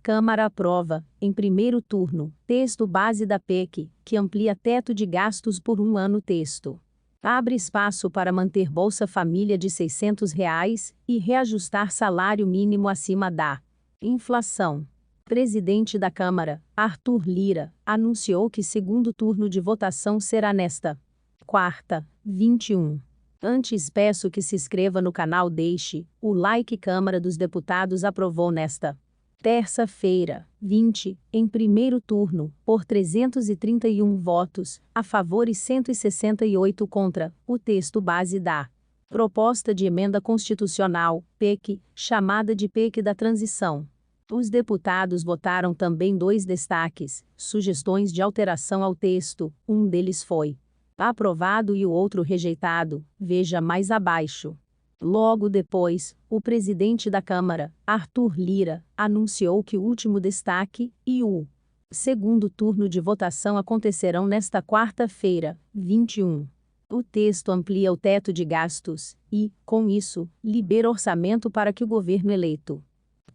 Câmara aprova, em primeiro turno, texto base da PEC, que amplia teto de gastos por um ano. Texto abre espaço para manter Bolsa Família de R$ 600 e reajustar salário mínimo acima da inflação. Presidente da Câmara, Arthur Lira, anunciou que segundo turno de votação será nesta quarta, 21. Antes peço que se inscreva no canal, deixe o like. Câmara dos Deputados aprovou nesta terça-feira, 20, em primeiro turno, por 331 votos, a favor e 168 contra, o texto base da proposta de emenda constitucional, PEC, chamada de PEC da Transição. Os deputados votaram também 2 destaques, sugestões de alteração ao texto, um deles foi aprovado e o outro rejeitado, veja mais abaixo. Logo depois, o presidente da Câmara, Arthur Lira, anunciou que o último destaque e o segundo turno de votação acontecerão nesta quarta-feira, 21. O texto amplia o teto de gastos e, com isso, libera orçamento para que o governo eleito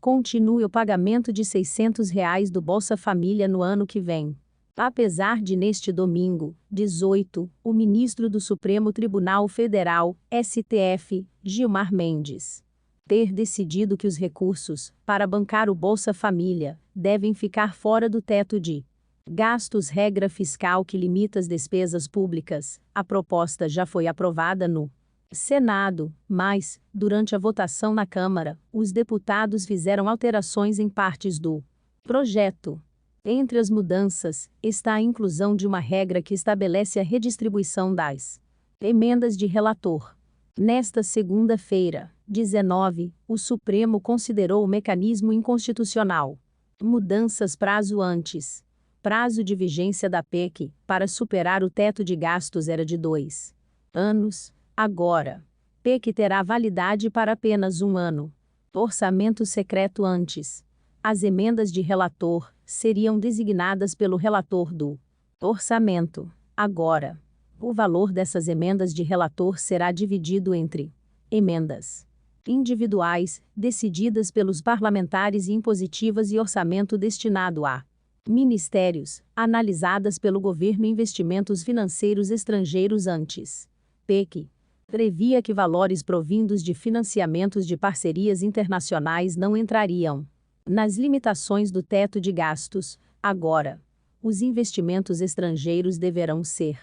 continue o pagamento de R$ 600 do Bolsa Família no ano que vem. Apesar de neste domingo, 18, o ministro do Supremo Tribunal Federal, STF, Gilmar Mendes, ter decidido que os recursos para bancar o Bolsa Família devem ficar fora do teto de gastos, regra fiscal que limita as despesas públicas, a proposta já foi aprovada no Senado, mas, durante a votação na Câmara, os deputados fizeram alterações em partes do projeto. Entre as mudanças, está a inclusão de uma regra que estabelece a redistribuição das emendas de relator. Nesta segunda-feira, 19, o Supremo considerou o mecanismo inconstitucional. Mudanças prazo antes. Prazo de vigência da PEC, para superar o teto de gastos era de 2 anos. Agora, PEC terá validade para apenas 1 ano. Orçamento secreto antes. As emendas de relator seriam designadas pelo relator do orçamento. Agora, o valor dessas emendas de relator será dividido entre emendas individuais, decididas pelos parlamentares, e impositivas e orçamento destinado a ministérios, analisadas pelo governo. Investimentos financeiros estrangeiros antes. PEC previa que valores provindos de financiamentos de parcerias internacionais não entrariam nas limitações do teto de gastos. Agora, os investimentos estrangeiros deverão ser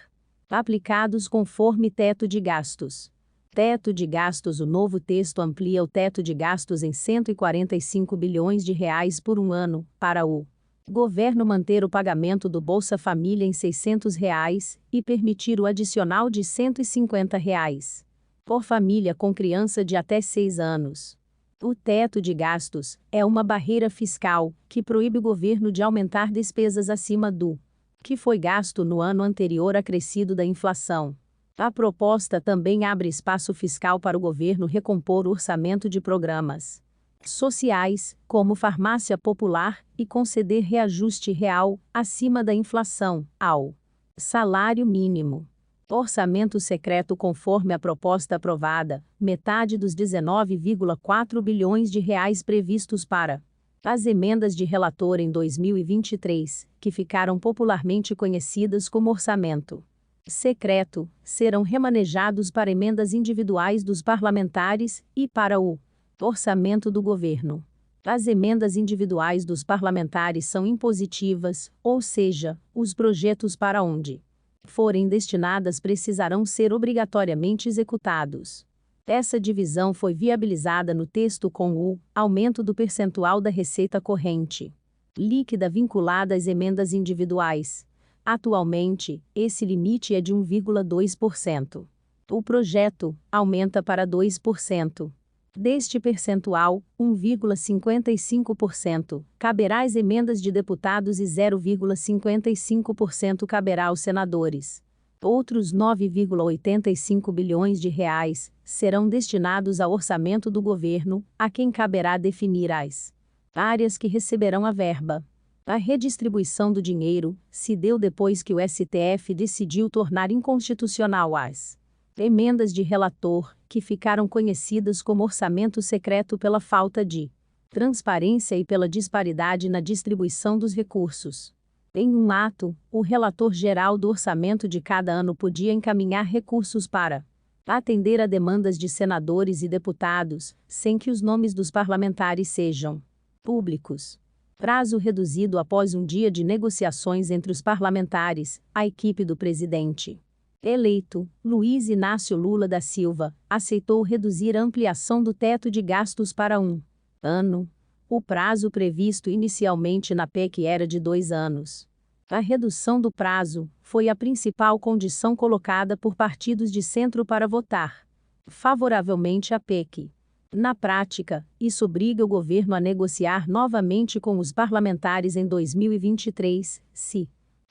aplicados conforme teto de gastos. Teto de gastos. O novo texto amplia o teto de gastos em R$ 145 bilhões por um ano, para o governo manter o pagamento do Bolsa Família em R$ 600 e permitir o adicional de R$ 150 por família com criança de até 6 anos. O teto de gastos é uma barreira fiscal que proíbe o governo de aumentar despesas acima do que foi gasto no ano anterior acrescido da inflação. A proposta também abre espaço fiscal para o governo recompor o orçamento de programas sociais, como farmácia popular, e conceder reajuste real, acima da inflação, ao salário mínimo. Orçamento secreto. Conforme a proposta aprovada, metade dos 19,4 bilhões de reais previstos para as emendas de relator em 2023, que ficaram popularmente conhecidas como orçamento secreto, serão remanejados para emendas individuais dos parlamentares e para o orçamento do governo. As emendas individuais dos parlamentares são impositivas, ou seja, os projetos para onde forem destinadas precisarão ser obrigatoriamente executados. Essa divisão foi viabilizada no texto com o aumento do percentual da receita corrente líquida vinculada às emendas individuais. Atualmente, esse limite é de 1,2%. O projeto aumenta para 2%. Deste percentual, 1,55% caberá às emendas de deputados e 0,55% caberá aos senadores. Outros 9,85 bilhões de reais serão destinados ao orçamento do governo, a quem caberá definir as áreas que receberão a verba. A redistribuição do dinheiro se deu depois que o STF decidiu tornar inconstitucional as emendas de relator, que ficaram conhecidas como orçamento secreto pela falta de transparência e pela disparidade na distribuição dos recursos. Em um ato, o relator geral do orçamento de cada ano podia encaminhar recursos para atender a demandas de senadores e deputados, sem que os nomes dos parlamentares sejam públicos. Prazo reduzido após um dia de negociações entre os parlamentares, a equipe do presidente eleito, Luiz Inácio Lula da Silva, aceitou reduzir a ampliação do teto de gastos para um ano. O prazo previsto inicialmente na PEC era de 2 anos. A redução do prazo foi a principal condição colocada por partidos de centro para votar favoravelmente à PEC. Na prática, isso obriga o governo a negociar novamente com os parlamentares em 2023, se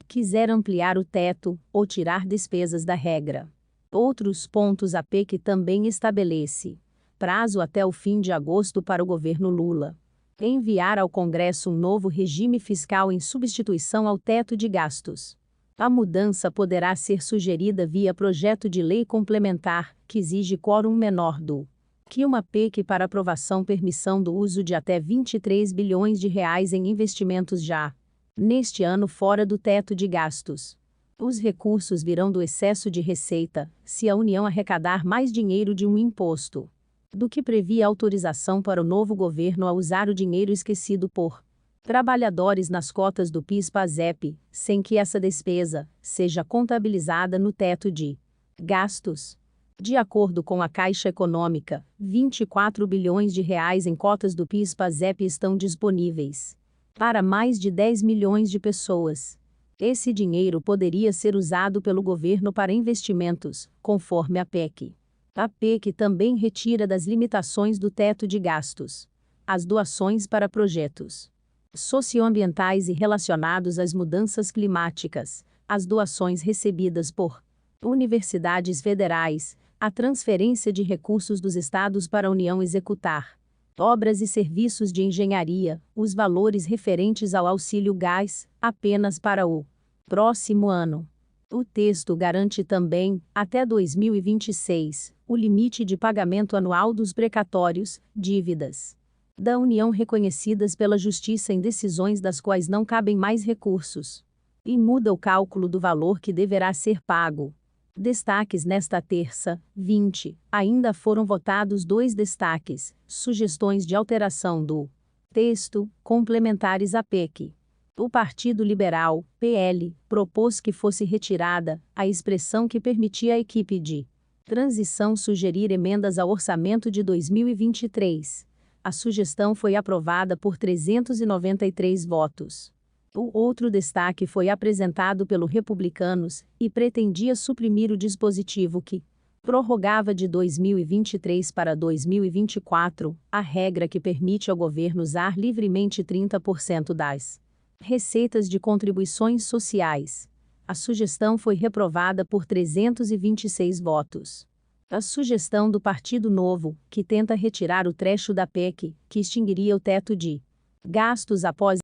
quiser ampliar o teto ou tirar despesas da regra. Outros pontos a PEC também estabelece prazo até o fim de agosto para o governo Lula enviar ao Congresso um novo regime fiscal em substituição ao teto de gastos. A mudança poderá ser sugerida via projeto de lei complementar, que exige quórum menor do que uma PEC para aprovação permissão do uso de até 23 bilhões de reais em investimentos já neste ano fora do teto de gastos. Os recursos virão do excesso de receita, se a União arrecadar mais dinheiro de um imposto do que previa a autorização para o novo governo a usar o dinheiro esquecido por trabalhadores nas cotas do PIS/PASEP, sem que essa despesa seja contabilizada no teto de gastos. De acordo com a Caixa Econômica, 24 bilhões de reais em cotas do PIS/PASEP estão disponíveis para mais de 10 milhões de pessoas. Esse dinheiro poderia ser usado pelo governo para investimentos, conforme a PEC. A PEC também retira das limitações do teto de gastos as doações para projetos socioambientais e relacionados às mudanças climáticas, as doações recebidas por universidades federais, a transferência de recursos dos estados para a União executar obras e serviços de engenharia, os valores referentes ao auxílio gás, apenas para o próximo ano. O texto garante também, até 2026, o limite de pagamento anual dos precatórios, dívidas da União reconhecidas pela Justiça em decisões das quais não cabem mais recursos. E muda o cálculo do valor que deverá ser pago. Destaques nesta terça, 20, ainda foram votados 2 destaques, sugestões de alteração do texto, complementares à PEC. O Partido Liberal, PL, propôs que fosse retirada a expressão que permitia à equipe de transição sugerir emendas ao orçamento de 2023. A sugestão foi aprovada por 393 votos. O outro destaque foi apresentado pelo Republicanos e pretendia suprimir o dispositivo que prorrogava de 2023 para 2024 a regra que permite ao governo usar livremente 30% das receitas de contribuições sociais. A sugestão foi reprovada por 326 votos. A sugestão do Partido Novo, que tenta retirar o trecho da PEC, que extinguiria o teto de gastos após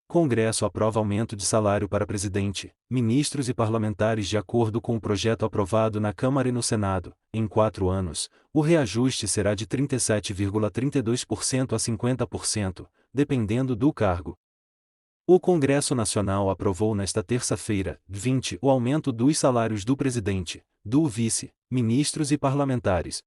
Congresso aprova aumento de salário para presidente, ministros e parlamentares de acordo com o projeto aprovado na Câmara e no Senado. Em 4 anos, o reajuste será de 37,32% a 50%, dependendo do cargo. O Congresso Nacional aprovou nesta terça-feira, 20, o aumento dos salários do presidente, do vice, ministros e parlamentares.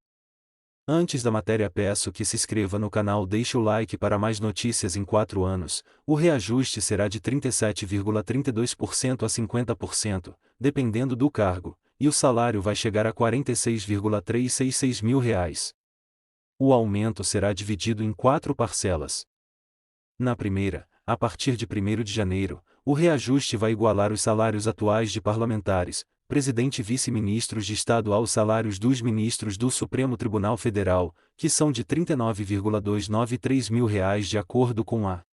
Antes da matéria peço que se inscreva no canal, deixe o like para mais notícias. Em 4 anos, o reajuste será de 37,32% a 50%, dependendo do cargo, e o salário vai chegar a R$ 46,366 mil. O aumento será dividido em 4 parcelas. Na primeira, a partir de 1º de janeiro, o reajuste vai igualar os salários atuais de parlamentares, presidente e vice-ministros de Estado aos salários dos ministros do Supremo Tribunal Federal, que são de R$ 39,293 mil de acordo com a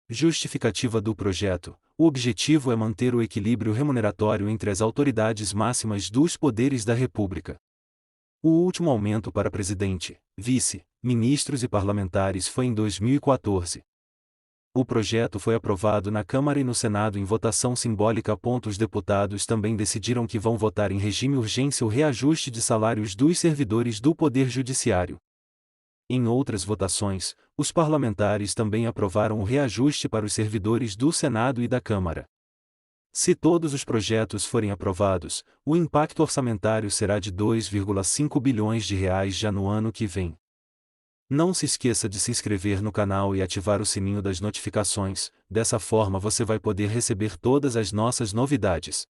justificativa do projeto. O objetivo é manter o equilíbrio remuneratório entre as autoridades máximas dos poderes da República. O último aumento para presidente, vice, ministros e parlamentares foi em 2014. O projeto foi aprovado na Câmara e no Senado em votação simbólica. Os deputados também decidiram que vão votar em regime urgência o reajuste de salários dos servidores do Poder Judiciário. Em outras votações, os parlamentares também aprovaram o reajuste para os servidores do Senado e da Câmara. Se todos os projetos forem aprovados, o impacto orçamentário será de 2,5 bilhões de reais já no ano que vem. Não se esqueça de se inscrever no canal e ativar o sininho das notificações, dessa forma você vai poder receber todas as nossas novidades.